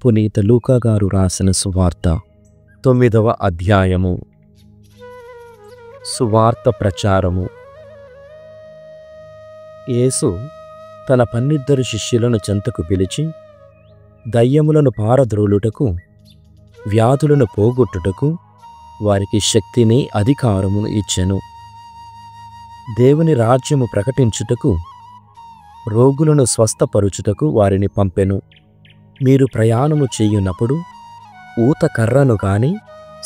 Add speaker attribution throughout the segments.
Speaker 1: పునీత లూకా గారు రాసిన సువార్త 9వ అధ్యాయము. సువార్త ప్రచారము. యేసు తన 12 శిష్యులను చెంతకు పిలిచి, దయ్యములను పారద్రోలుటకు, వ్యాధులను పోగొట్టుటకు వారికి శక్తిని అధికారమును ఇచ్చెను. దేవుని రాజ్యము ప్రకటించుటకు, రోగులను స్వస్థపరుచుటకు వారిని పంపెను. మీరు ప్రయాణము చేయునప్పుడు ఊత కర్రను గాని,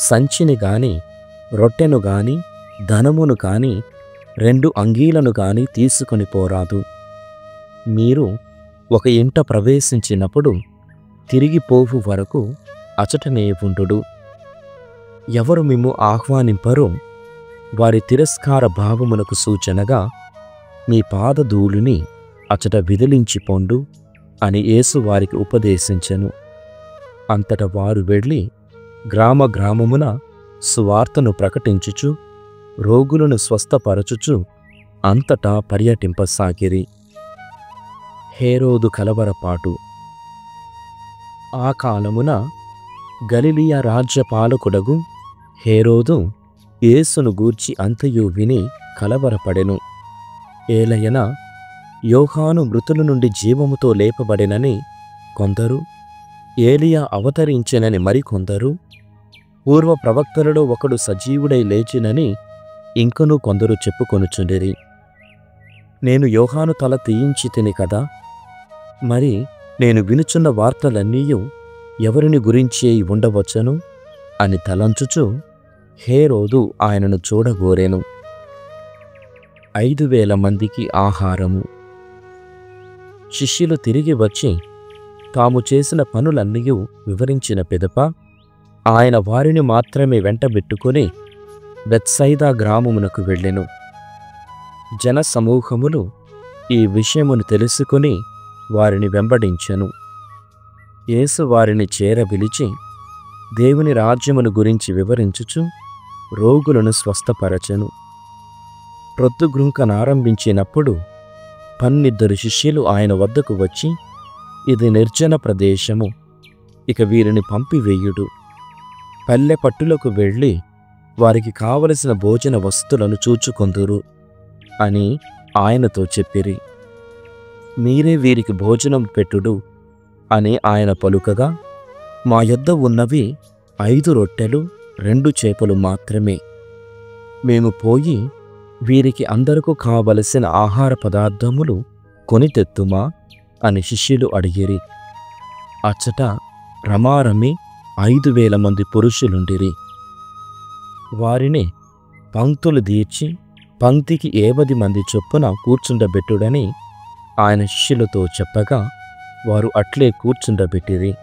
Speaker 1: సంచిని గాని, రొట్టెను గాని, ధనమును గాని, 2 అంగీలను గాని తీసుకొని పోరాదు. మీరు ఒక ఇంట ప్రవేశించినప్పుడు తిరిగి పోవు వరకు అచటనే ఉండుడు. ఎవరు మిమ్ము ఆహ్వానింపరో వారి తిరస్కార భావమునకు సూచనగా మీ పాదధూళిని అచట విదిలించి పొండు అని యేసు వారికి ఉపదేశించెను. అంతట వారు వెళ్ళి గ్రామ గ్రామమున సువార్తను ప్రకటించుచు, రోగులను స్వస్థపరచుచు అంతటా పర్యటింపసాగిరి. హేరోదు కలవరపాటు. ఆ కాలమున గలిలియ రాజ్యపాలకుడగు హేరోదు యేసును గూర్చి అంతయు విని కలవరపడెను. ఏలయన యోహాను మృతుల నుండి జీవముతో లేపబడెనని కొందరు, ఏలియా అవతరించెనని మరికొందరు, పూర్వ ప్రవక్తలలో ఒకడు సజీవుడై లేచినని ఇంకనూ కొందరు చెప్పుకొనుచుండిరి. నేను యోహాను తల తీయించి తిని కదా, మరి నేను వినుచున్న వార్తలన్నీయు ఎవరిని గురించి ఉండవచ్చును అని తలంచుచు హేరోదు ఆయనను చూడగోరెను. 5,000 మందికి ఆహారము. శిష్యులు తిరిగి వచ్చి తాము చేసిన పనులన్నీయు వివరించిన పిదప ఆయన వారిని మాత్రమే వెంటబెట్టుకుని బెత్సైదా గ్రామమునకు వెళ్ళెను. జనసమూహములు ఈ విషయమును తెలుసుకుని వారిని వెంబడించెను. యేసు వారిని చేరబిలిచి దేవుని రాజ్యమును గురించి వివరించుచు రోగులను స్వస్థపరచెను. ప్రొద్దుగ్రుంకనారంభించినప్పుడు 12 శిష్యులు ఆయన వద్దకు వచ్చి, ఇది నిర్జన ప్రదేశము, ఇక వీరిని పంపివేయుడు. పల్లె పట్టులకు వెళ్ళి వారికి కావలసిన భోజన వస్తువులను చూచుకొందురు అని ఆయనతో చెప్పిరి. మీరే వీరికి భోజనం పెట్టుడు అని ఆయన పలుకగా, మా యొద్ద ఉన్నవి 5 రొట్టెలు 2 చేపలు మాత్రమే. మేము పోయి వీరికి అందరకు కావలసిన ఆహార పదార్థములు కొని తెత్తుమా అని శిష్యులు అడిగిరి. అచ్చట రమారమి 5,000 మంది పురుషులుండిరి. వారిని పంక్తులు తీర్చి పంక్తికి 70 మంది చొప్పున కూర్చుండబెట్టుడని ఆయన శిష్యులతో చెప్పగా వారు అట్లే కూర్చుండబెట్టిరి.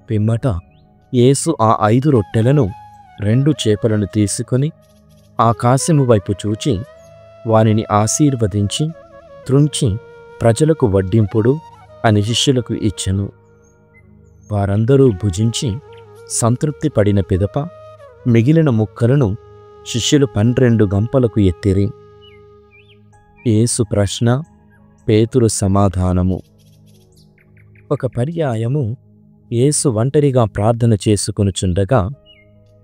Speaker 1: పిమ్మట యేసు ఆ 5 రొట్టెలను 2 చేపలను తీసుకొని ఆకాశము వైపు చూచి వానిని ఆశీర్వదించి త్రుంచి ప్రజలకు వడ్డింపుడు అని శిష్యులకు ఇచ్చెను. వారందరూ భుజించి సంతృప్తి పడిన పిదప మిగిలిన ముక్కలను శిష్యులు 12 గంపలకు ఎత్తిరి. యేసు ప్రశ్న, పేతురు సమాధానము. ఒక పర్యాయము యేసు ఒంటరిగా ప్రార్థన చేసుకొనుచుండగా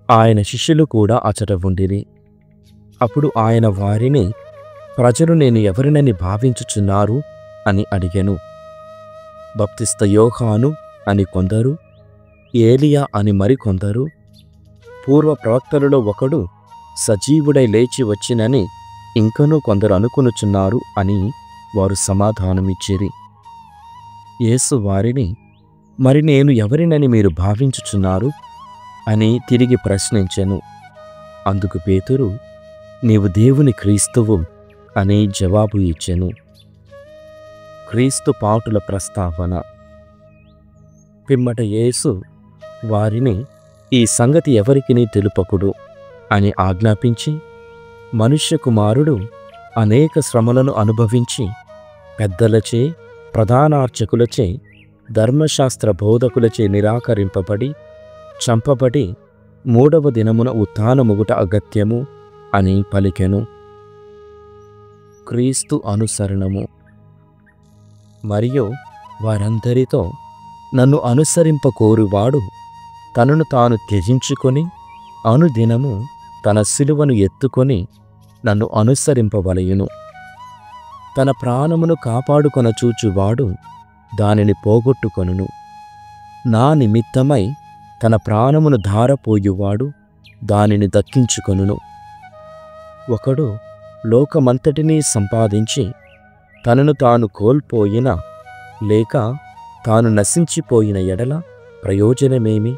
Speaker 1: ఆయన శిష్యులు కూడా అచట ఉండిరి. అప్పుడు ఆయన వారిని, ప్రజలు నేను ఎవరినని భావించుచున్నారు అని అడిగెను. బప్తిస్త యోహాను అని కొందరు, ఏలియా అని మరికొందరు, పూర్వ ప్రవక్తలలో ఒకడు సజీవుడై లేచి వచ్చినని ఇంకనూ కొందరు అనుకొనుచున్నారు అని వారు సమాధానమిచ్చిరి. యేసు వారిని, మరి నేను ఎవరినని మీరు భావించుచున్నారు అని తిరిగి ప్రశ్నించెను. అందుకు పేతురు, నీవు దేవుని క్రీస్తువు అని జవాబు ఇచ్చెను. క్రీస్తు పాటుల ప్రస్తావన. పిమ్మట యేసు వారిని, ఈ సంగతి ఎవరికినీ తెలుపకుడు అని ఆజ్ఞాపించి, మనుష్య కుమారుడు అనేక శ్రమలను అనుభవించి పెద్దలచే, ప్రధానార్చకులచే, ధర్మశాస్త్ర బోధకులచే నిరాకరింపబడి చంపబడి 3వ దినమున ఉత్థానముగుట అగత్యము అని పలికెను. క్రీస్తు అనుసరణము. మరియు వారందరితో నన్ను అనుసరింపకోరువాడు తనను తాను త్యజించుకొని అనుదినము తన సిలువను ఎత్తుకొని నన్ను అనుసరింపవలయును. తన ప్రాణమును కాపాడుకొనచూచువాడు దానిని పోగొట్టుకొనును. నా నిమిత్తమై తన ప్రాణమును ధారపోయువాడు దానిని దక్కించుకొనును. ఒకడు లోకమంతటినీ సంపాదించి తనను తాను కోల్పోయిన లేక తాను నశించిపోయిన ఎడల ప్రయోజనమేమి?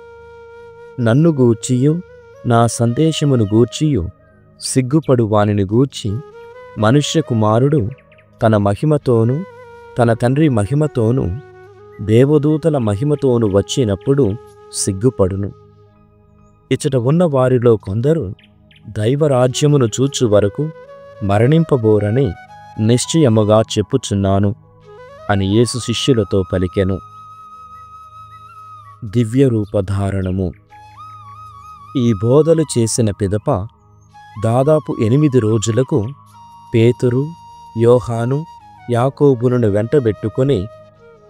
Speaker 1: నన్ను గూర్చియు నా సందేశమును గూర్చియు సిగ్గుపడు వానిని గూర్చి మనుష్య కుమారుడు తన మహిమతోనూ తన తండ్రి మహిమతోనూ దేవదూతల మహిమతోనూ వచ్చినప్పుడు సిగ్గుపడును. ఇచ్చట ఉన్న వారిలో కొందరు దైవరాజ్యమును చూచు వరకు మరణింపబోరని నిశ్చయముగా చెప్పుచున్నాను అని యేసు శిష్యులతో పలికెను. దివ్యరూపధారణము. ఈ బోధలు చేసిన పిదప దాదాపు 8 రోజులకు పేతురు, యోహాను, యాకోబులను వెంటబెట్టుకొని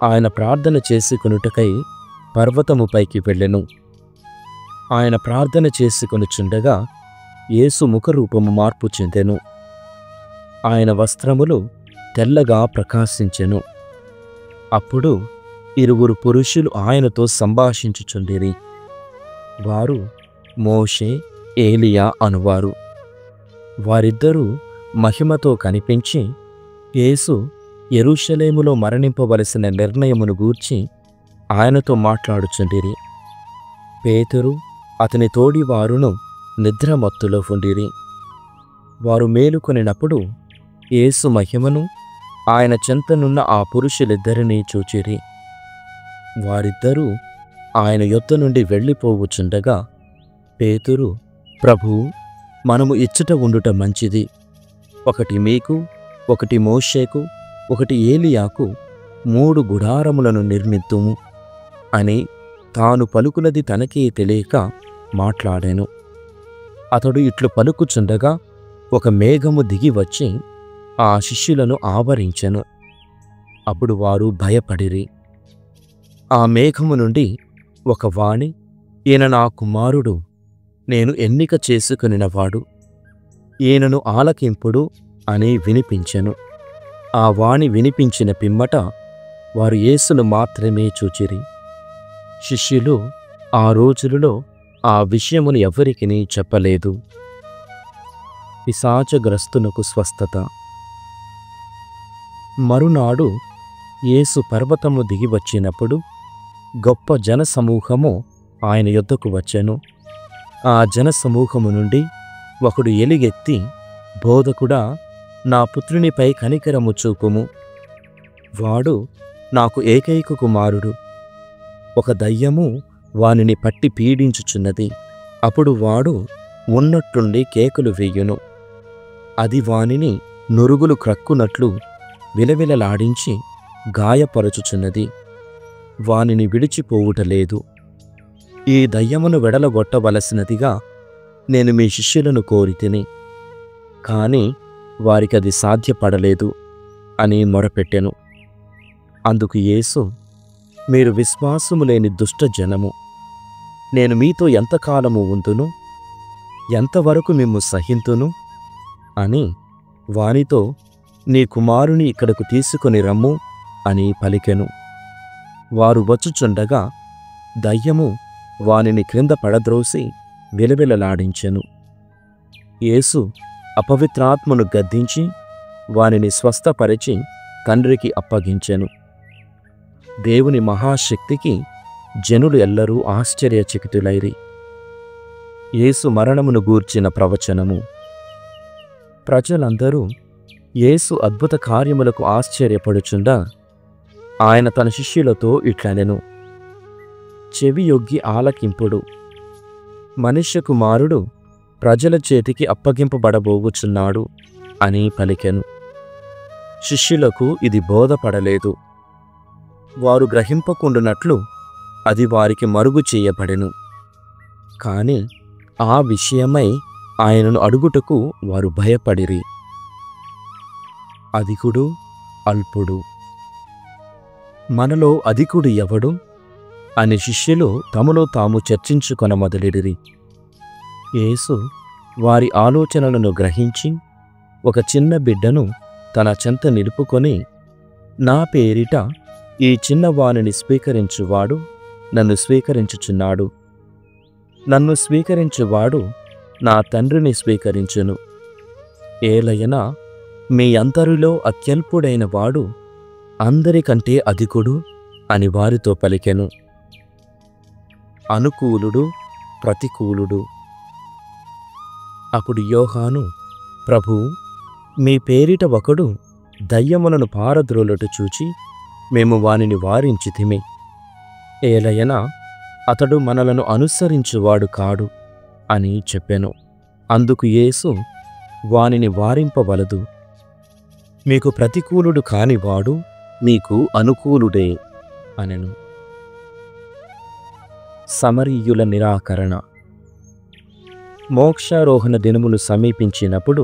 Speaker 1: ఆయన ప్రార్థన చేసుకొనుటకై పర్వతముపైకి వెళ్ళెను. ఆయన ప్రార్థన చేసుకొనుచుండగా యేసు ముఖరూపము మార్పు చెందెను. ఆయన వస్త్రములు తెల్లగా ప్రకాశించెను. అప్పుడు 2 పురుషులు ఆయనతో సంభాషించుచుండిరి. వారు మోషే, ఏలియా అనువారు. వారిద్దరూ మహిమతో కనిపించి యేసు యెరూషలేములో మరణింపవలసిన నిర్ణయమును గూర్చి ఆయనతో మాట్లాడుచుండిరి. పేతురు అతని తోడివారును నిద్రమత్తులో ఉండిరి. వారు మేలుకొనినప్పుడు యేసు మహిమను ఆయన చెంతనున్న ఆ పురుషులిద్దరినీ చూచిరి. వారిద్దరూ ఆయన యొద్ద నుండి వెళ్ళిపోవుచుండగా పేతురు, ప్రభూ, మనము ఇచ్చట ఉండుట మంచిది. ఒకటి మీకు, ఒకటి మోషేకు, ఒకటి ఏలియాకు 3 గుడారములను నిర్మిద్దుము అని తాను పలుకునది తనకే తెలియక మాట్లాడాను. అతడు ఇట్లు పలుకుచుండగా ఒక మేఘము దిగి వచ్చి ఆ శిష్యులను ఆవరించెను. అప్పుడు వారు భయపడిరి. ఆ మేఘము నుండి ఒక వాణి, ఈయన నా కుమారుడు, నేను ఎన్నిక చేసుకొనినవాడు, ఈయనను ఆలకింపుడు అని వినిపించెను. ఆ వాణి వినిపించిన పిమ్మట వారు యేసును మాత్రమే చూచిరి. శిష్యులు ఆ రోజులలో ఆ విషయమును ఎవ్వరికినీ చెప్పలేదు. పిశాచగ్రస్తునకు స్వస్థత. మరునాడు యేసు పర్వతము దిగి వచ్చినప్పుడు గొప్ప జనసమూహము ఆయన యొద్దకు వచ్చెను. ఆ జనసమూహము నుండి ఒకడు ఎలుగెత్తి, బోధకుడా, నా పుత్రునిపై కనికరము చూపుము. వాడు నాకు ఏకైక కుమారుడు. ఒక దయ్యము వానిని పట్టి పీడించుచున్నది. అప్పుడు వాడు ఉన్నట్టుండి కేకలు వేయును. అది వానిని నురుగులు క్రక్కునట్లు విలవిలలాడించి గాయపరచుచున్నది. వానిని విడిచిపోవుటలేదు. ఈ దయ్యమును వెడలగొట్టవలసినదిగా నేను మీ శిష్యులను కోరితిని, కాని వారికది సాధ్యపడలేదు అని మొరపెట్టెను. అందుకు యేసు, మీరు విశ్వాసము లేని దుష్ట జనము, నేను మీతో ఎంతకాలము ఉందును, ఎంతవరకు మిమ్ము సహింతును అని వానితో, నీ కుమారుని ఇక్కడకు తీసుకొని రమ్ము అని పలికెను. వారు వచ్చుచుండగా దయ్యము వానిని క్రింద పడద్రోసి విలవిలలాడించెను. యేసు అపవిత్రాత్మను గద్దించి వానిని స్వస్థపరిచి తండ్రికి అప్పగించెను. దేవుని మహాశక్తికి జనులు ఎల్లరూ ఆశ్చర్యచకితులైరి. యేసు మరణమును గూర్చిన ప్రవచనము. ప్రజలందరూ యేసు అద్భుత కార్యములకు ఆశ్చర్యపడుచుండా ఆయన తన శిష్యులతో ఇట్లనెను, చెవియొగ్గి ఆలకింపుడు. మనుష్య కుమారుడు ప్రజల చేతికి అప్పగింపబడబోవుచున్నాడు అని పలికెను. శిష్యులకు ఇది బోధపడలేదు. వారు గ్రహింపకుండునట్లు అది వారికి మరుగు చేయబడెను. కాని ఆ విషయమై ఆయనను అడుగుటకు వారు భయపడిరి. అధికుడు, అల్పుడు. మనలో అధికుడు ఎవడు? అని శిష్యులు తమలో తాము చర్చించుకొన మొదలెడిరి. యేసు వారి ఆలోచనలను గ్రహించి ఒక చిన్న బిడ్డను తన చెంత నిలుపుకొని, నా పేరిట ఈ చిన్నవానిని స్వీకరించువాడు నన్ను స్వీకరించుచున్నాడు. నన్ను స్వీకరించువాడు నా తండ్రిని స్వీకరించును. ఏలయనా మీ అందరిలో అత్యల్పుడైన వాడు అందరికంటే అధికుడు అని వారితో పలికెను. అనుకూలుడు, ప్రతికూలుడు. అప్పుడు యోహాను, ప్రభూ, మీ పేరిట ఒకడు దయ్యములను పారద్రోలుట చూచి మేము వానిని వారించితిమి. ఏలయనా అతడు మనలను అనుసరించువాడు కాడు అని చెప్పెను. అందుకు యేసు, వానిని వారింపవలదు. మీకు ప్రతికూలుడు కానివాడు మీకు అనుకూలుడే అనెను. సమరీయుల నిరాకరణ. మోక్షారోహణ దినములు సమీపించినప్పుడు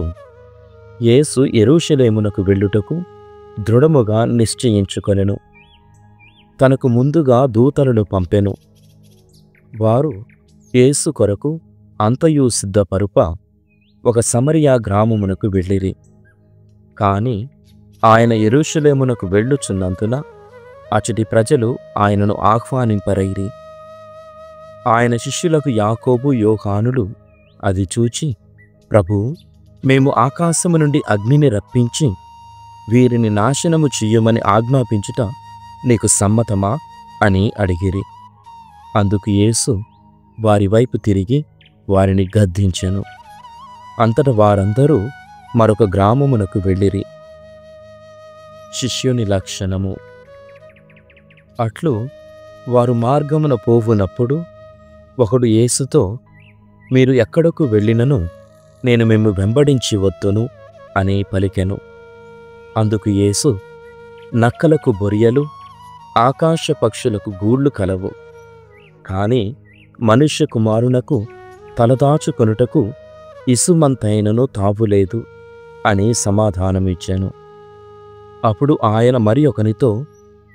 Speaker 1: యేసు యెరూషలేమునకు వెళ్ళుటకు దృఢముగా నిశ్చయించుకొనెను. తనకు ముందుగా దూతలను పంపెను. వారు యేసు కొరకు అంతయు సిద్ధపరుప ఒక సమరియా గ్రామమునకు వెళ్ళిరి. కాని ఆయన యెరూషలేమునకు వెళ్ళుచున్నందున అచటి ప్రజలు ఆయనను ఆహ్వానింపరైరి. ఆయన శిష్యులకు యాకోబు, యోహానులు అది చూచి, ప్రభూ, మేము ఆకాశము నుండి అగ్నిని రప్పించి వీరిని నాశనము చెయ్యమని ఆజ్ఞాపించుట నీకు సమ్మతమా అని అడిగిరి. అందుకు యేసు వారి వైపు తిరిగి వారిని గద్దించెను. అంతట వారందరూ మరొక గ్రామమునకు వెళ్ళిరి. శిష్యుని లక్షణము. అట్లు వారు మార్గమున పోవునప్పుడు ఒకడు యేసుతో, మీరు ఎక్కడకు వెళ్ళినను నేను మిమ్ము వెంబడించి వత్తును అని పలికెను. అందుకు యేసు, నక్కలకు బొరియలు, ఆకాశ పక్షులకు గూళ్ళు కలవు, కాని మనుష్య కుమారునకు తలదాచుకొనుటకు ఇసుమంతైనను తావులేదు అని సమాధానమిచ్చాను. అప్పుడు ఆయన మరి ఒకనితో,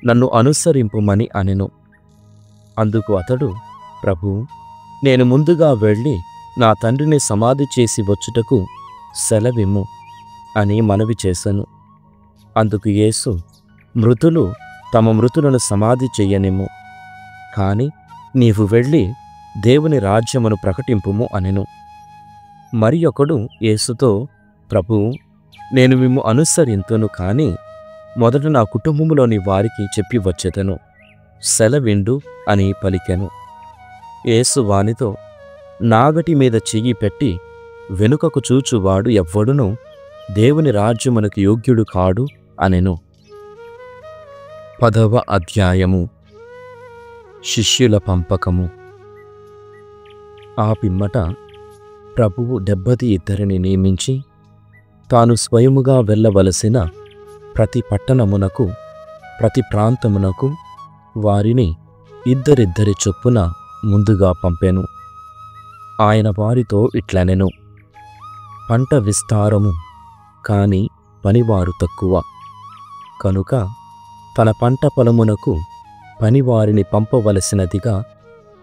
Speaker 1: నన్ను అనుసరింపుమని అనెను. అందుకు అతడు, ప్రభూ, నేను ముందుగా వెళ్ళి నా తండ్రిని సమాధి చేసి వచ్చుటకు సెలవిమ్ము అని మనవి చేశాను. అందుకు యేసు, మృతులు తమ మృతులను సమాధి చెయ్యనిమ్ము, కాని నీవు వెళ్ళి దేవుని రాజ్యమును ప్రకటింపుము అనెను. మరి ఒకడు యేసుతో, ప్రభూ, నేను మిమ్ము అనుసరింతును, కాని మొదట నా కుటుంబములోని వారికి చెప్పి వచ్చెదను, సెలవిండు అని పలికెను. యేసు వానితో, నాగటి మీద చెయ్యి పెట్టి వెనుకకు చూచువాడు ఎవ్వడునూ దేవుని రాజ్యమునకు యోగ్యుడు కాడు అనెను. 10వ అధ్యాయము. శిష్యుల పంపకము. ఆ పిమ్మట ప్రభువు 72 నియమించి తాను స్వయముగా వెళ్ళవలసిన ప్రతి పట్టణమునకు, ప్రతి ప్రాంతమునకు వారిని ఇద్దరిద్దరి చొప్పున ముందుగా పంపెను. ఆయన వారితో ఇట్లనెను, పంట విస్తారము, కాని పనివారు తక్కువ. కనుక తన పంట పొలమునకు పనివారిని పంపవలసినదిగా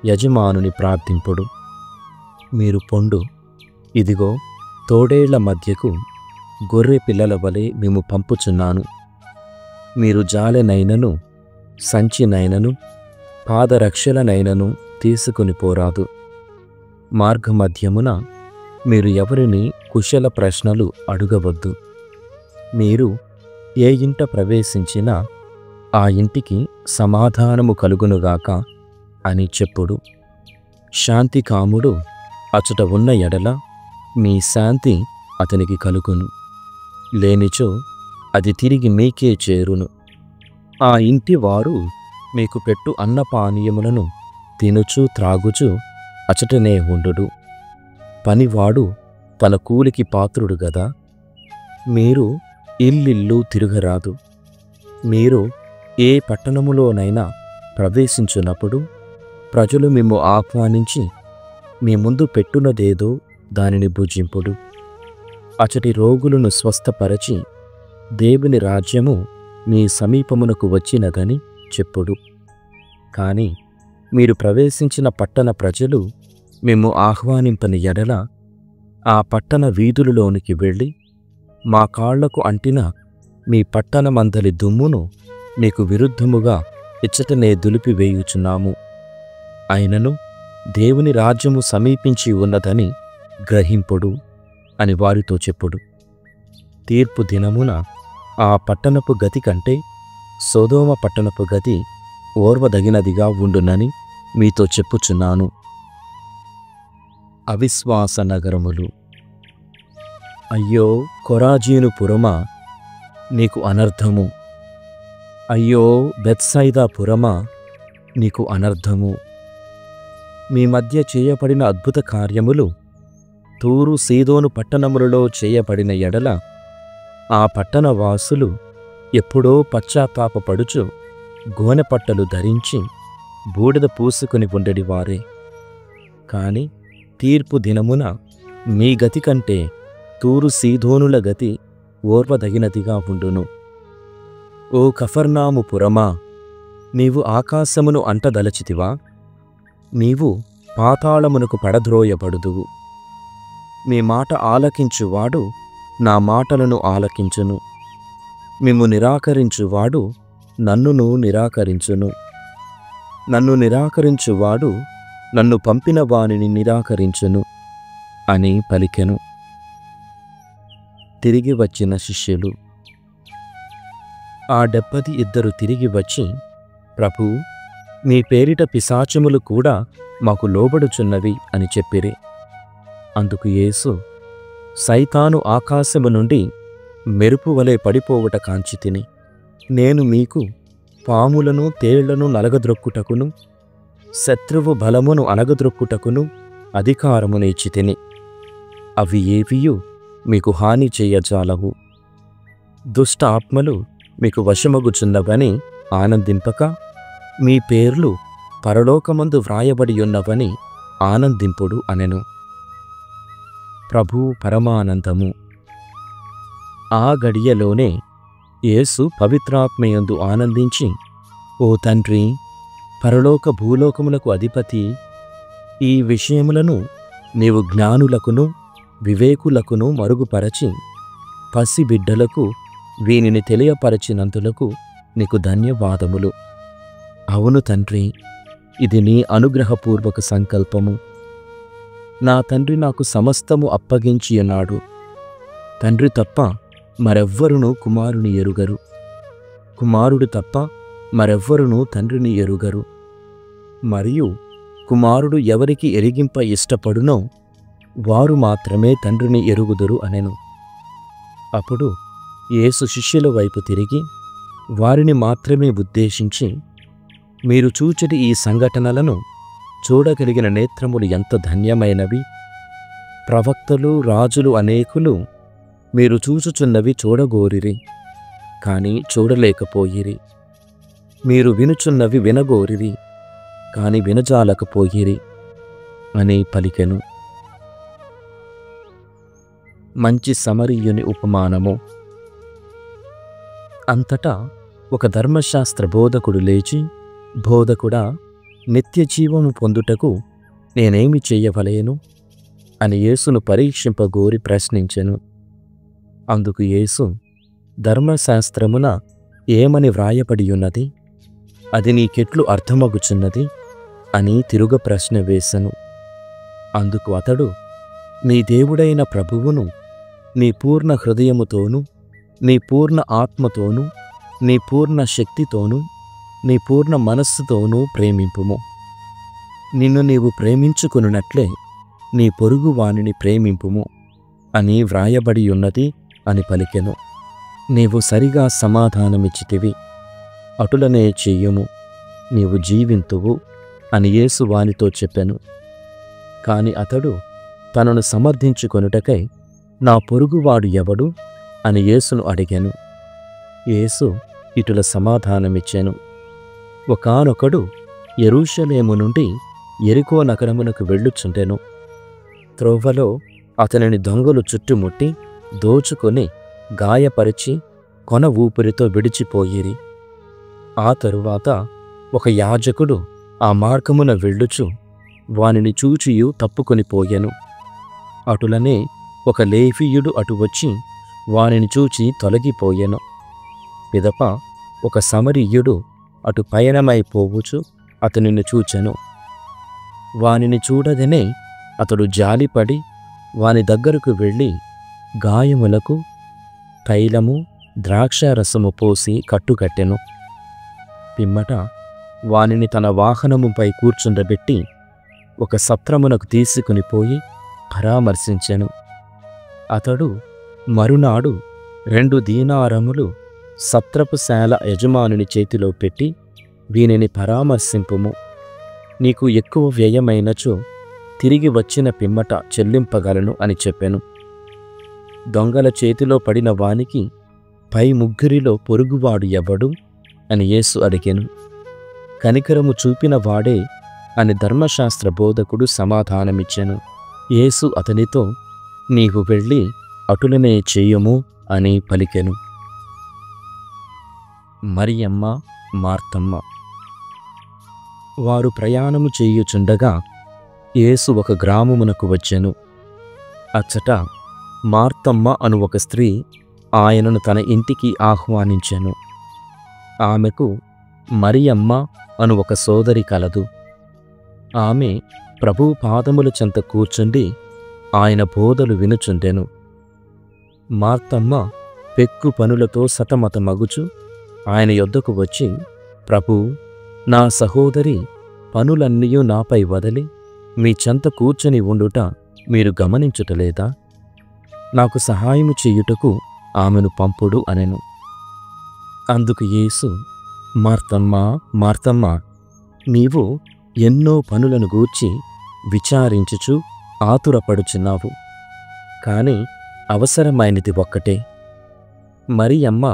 Speaker 1: యజమానుని ప్రార్థింపుడు. మీరు పొండు, ఇదిగో తోడేళ్ల మధ్యకు గొర్రె పిల్లల వలె మేము పంపుచున్నాను. మీరు జాలెనైనను, సంచినైనను, పాదరక్షలనైనను తీసుకుని పోరాదు. మార్గమధ్యమున మీరు ఎవరిని కుశల ప్రశ్నలు అడుగవద్దు. మీరు ఏ ఇంట ప్రవేశించినా ఆ ఇంటికి సమాధానము కలుగునుగాక అని చెప్పుడు. శాంతి కాముడు అచట ఉన్న ఎడల మీ శాంతి అతనికి కలుగును, లేనిచో అది తిరిగి మీకే చేరును. ఆ ఇంటి వారు మీకు పెట్టు అన్నపానీయములను తినుచు త్రాగుచు అచటనే ఉండుడు. పనివాడు తన కూలికి పాత్రుడు గదా. మీరు ఇల్లిల్లు తిరగరాదు. మీరు ఏ పట్టణములోనైనా ప్రవేశించున్నప్పుడు ప్రజలు మిమ్ము ఆహ్వానించి మీ ముందు పెట్టునదేదో దానిని భుజింపుడు. అచటి రోగులను స్వస్థపరచి దేవుని రాజ్యము మీ సమీపమునకు వచ్చినదని చెప్పుడు. కాని మీరు ప్రవేశించిన పట్టణ ప్రజలు మేము ఆహ్వానింపని ఎడల ఆ పట్టణ వీధులలోనికి వెళ్ళి మా కాళ్లకు అంటిన మీ పట్టణమందలి దుమ్మును మీకు విరుద్ధముగా ఇచ్చటనే దులిపివేయుచున్నాము. అయినను దేవుని రాజ్యము సమీపించి ఉన్నదని గ్రహింపుడు అని వారితో చెప్పుడు. తీర్పు దినమున ఆ పట్టణపు గతి కంటే సొదొమ పట్టణపు గతి ఓర్వదగినదిగా ఉండునని మీతో చెప్పుచున్నాను. అవిశ్వాస నగరములు. అయ్యో కొరాజీను పురమా, నీకు అనర్థము! అయ్యో బెత్సైదా పురమా, నీకు అనర్థము! మీ మధ్య చేయబడిన అద్భుత కార్యములు తూరు సీదోను పట్టణములలో చేయబడిన ఎడల ఆ పట్టణ వాసులు ఎప్పుడో పశ్చాత్తాపపడుచు గోనెపట్టలు ధరించి బూడిద పూసుకుని ఉండేవారే. కాని తీర్పు దినమున మీ గతి కంటే తూరు సీదోనుల గతి ఓర్వదగినదిగా ఉండును. ఓ కఫర్నాము పురమా, నీవు ఆకాశమును అంటదలచితివా? నీవు పాతాళమునకు పడద్రోయబడుదువు. మీ మాట ఆలకించువాడు నా మాటలను ఆలకించును. మిమ్ము నిరాకరించువాడు నన్నును నిరాకరించును. నన్ను నిరాకరించువాడు నన్ను పంపిన వానిని నిరాకరించును అని పలికెను. తిరిగి వచ్చిన శిష్యులు. ఆ 72 తిరిగి వచ్చి, ప్రభూ, మీ పేరిట పిశాచములు కూడా మాకు లోబడుచున్నవి అని చెప్పిరి. అందుకు యేసు, సైతాను ఆకాశము నుండి మెరుపు వలె పడిపోవుట కాంచితిని. నేను మీకు పాములను తేళ్లను నలగద్రొక్కుటకును శత్రువు బలమును అనగద్రొక్కుటకును అధికారమునిచ్చితిని. అవి ఏవియు మీకు హాని చేయజాలవు. దుష్ట ఆత్మలు మీకు వశమగుచున్నవని ఆనందింపక మీ పేర్లు పరలోకమందు వ్రాయబడి ఉన్నవని ఆనందింపుడు అనెను. ప్రభు పరమానందము. ఆ గడియలోనే యేసు పవిత్రాత్మయందు ఆనందించి, ఓ తండ్రి, పరలోక భూలోకములకు అధిపతి, ఈ విషయములను నీవు జ్ఞానులకును వివేకులకును మరుగుపరచి పసిబిడ్డలకు వీనిని తెలియపరచినందులకు నీకు ధన్యవాదములు. అవును తండ్రి, ఇది నీ అనుగ్రహపూర్వక సంకల్పము. నా తండ్రి నాకు సమస్తము అప్పగించియున్నాడు. తండ్రి తప్ప మరెవ్వరునూ కుమారుని ఎరుగరు, కుమారుడు తప్ప మరెవ్వరునూ తండ్రిని ఎరుగరు. మరియు కుమారుడు ఎవరికి ఎరిగింప ఇష్టపడునో వారు మాత్రమే తండ్రిని ఎరుగుదురు అనెను. అప్పుడు యేసు శిష్యుల వైపు తిరిగి వారిని మాత్రమే ఉద్దేశించి, మీరు చూచటి ఈ సంఘటనలను చూడగలిగిన నేత్రములు ఎంత ధన్యమైనవి! ప్రవక్తలు రాజులు అనేకులు మీరు చూచుచున్నవి చూడగోరిరి, కాని చూడలేకపోయిరి. మీరు వినుచున్నవి వినగోరిరి, కాని వినజాలకపోయిరి అని పలికెను. మంచి సమరీయుని ఉపమానము. అంతటా ఒక ధర్మశాస్త్ర బోధకుడు లేచి, బోధకుడా, నిత్యజీవము పొందుటకు నేనేమి చెయ్యవలేను అని యేసును పరీక్షింపగోరి ప్రశ్నించెను. అందుకు యేసు, ధర్మశాస్త్రమున ఏమని వ్రాయబడియున్నది? అది నీకెట్లు అర్థమగుచున్నది అని తిరుగ ప్రశ్న వేసెను. అందుకు అతడు, నీ దేవుడైన ప్రభువును నీ పూర్ణ హృదయముతోనూ నీ పూర్ణ ఆత్మతోనూ నీ పూర్ణ శక్తితోనూ నీ పూర్ణ మనస్సుతోనూ ప్రేమింపుము. నిన్ను నీవు ప్రేమించుకొనున్నట్లే నీ పొరుగు వానిని ప్రేమింపుము అని వ్రాయబడియున్నది అని పలికెను. నీవు సరిగా సమాధానమిచ్చితివి, అటులనే చెయ్యుము, నీవు జీవింతువు అని యేసు వానితో చెప్పెను. కాని అతడు తనను సమర్థించుకొనుటకై, నా పొరుగువాడు ఎవడు అని యేసును అడిగాను. యేసు ఇటుల సమాధానమిచ్చెను. ఒకానొకడు యెరూషలేము నుండి యెరికో నగరమునకు వెళ్ళుచుండెను. త్రోవలో అతనిని దొంగలు చుట్టుముట్టి దోచుకొని గాయపరిచి కొన ఊపిరితో విడిచిపోయిరి. ఆ తరువాత ఒక యాజకుడు ఆ మార్గమున వెళ్ళుచు వానిని చూచియు తప్పుకొని పోయెను. అటులనే ఒక లేవీయుడు అటు వచ్చి వానిని చూచి తొలగిపోయెను. పిదప ఒక సమరీయుడు అటు పయనమై పోవుచు అతనిని చూచెను. వానిని చూడగనే అతడు జాలిపడి వాని దగ్గరకు వెళ్ళి గాయములకు తైలము ద్రాక్షారసము పోసి కట్టుకట్టెను. పిమ్మట వానిని తన వాహనముపై కూర్చుండబెట్టి ఒక సత్రమునకు తీసుకుని పోయి పరామర్శించెను. అతడు మరునాడు 2 దీనారములు సత్రపుశాల యజమానుని చేతిలో పెట్టి, వీనిని పరామర్శింపుము, నీకు ఎక్కువ వ్యయమైనచో తిరిగి వచ్చిన పిమ్మట చెల్లింపగలను అని చెప్పెను. దొంగల చేతిలో పడిన వానికి పై ముగ్గురిలో పొరుగువాడు ఎవడు అని యేసు అడిగెను. కనికరము చూపిన వాడే అని ధర్మశాస్త్ర బోధకుడు సమాధానమిచ్చెను. యేసు అతనితో, నీవు వెళ్ళి అటులనే చెయ్యము అని పలికెను. మరియమ్మ, మార్తమ్మ. వారు ప్రయాణము చేయుచుండగా యేసు ఒక గ్రామమునకు వచ్చెను. అచ్చట మార్తమ్మ అను ఒక స్త్రీ ఆయనను తన ఇంటికి ఆహ్వానించెను. ఆమెకు మరియమ్మ అను ఒక సోదరి కలదు. ఆమె ప్రభువు పాదముల చెంత కూర్చుండి ఆయన బోధలు వినుచుండెను. మార్తమ్మ పెక్కు పనులతో సతమతమగుచు ఆయన యొద్దకు వచ్చి, ప్రభూ, నా సహోదరి పనులన్నీయూ నాపై వదలి మీ చెంత కూర్చొని ఉండుట మీరు గమనించుటలేదా? నాకు సహాయము చేయుటకు ఆమెను పంపుడు అనెను. అందుకు యేసు, మార్తమ్మ, మార్తమ్మ, నీవు ఎన్నో పనులను గూర్చి విచారించుచు ఆతురపడుచున్నావు, కాని అవసరమైనది ఒక్కటే. మరియమ్మ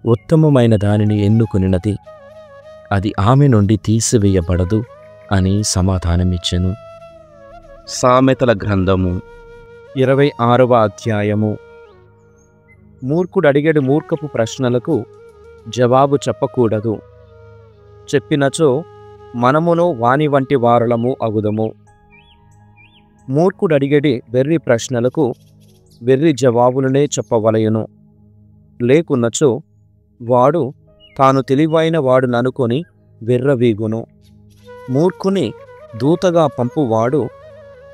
Speaker 1: ఉత్తమమైన దానిని ఎన్నుకొనినది, అది ఆమె నుండి తీసివేయబడదు అని సమాధానమిచ్చెను. సామెతల గ్రంథము 26వ అధ్యాయము. మూర్ఖుడడిగెడు మూర్ఖపు ప్రశ్నలకు జవాబు చెప్పకూడదు. చెప్పినచో మనమును వాని వంటి వారలము అగుదము. మూర్ఖుడడిగెడి వెర్రి ప్రశ్నలకు వెర్రి జవాబులనే చెప్పవలయును. లేకున్నచో వాడు తాను తెలివైన వాడుననుకొని వెర్రవీగును. మూర్ఖుని దూతగా పంపువాడు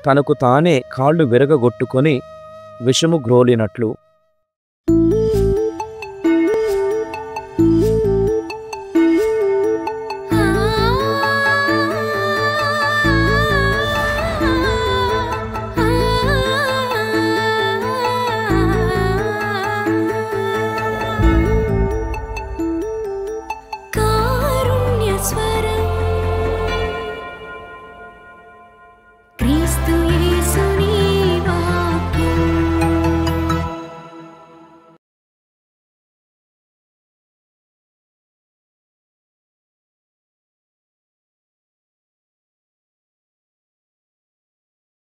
Speaker 1: తనకు తానే కాళ్ళు విరగగొట్టుకొని విషము గ్రోలినట్లు.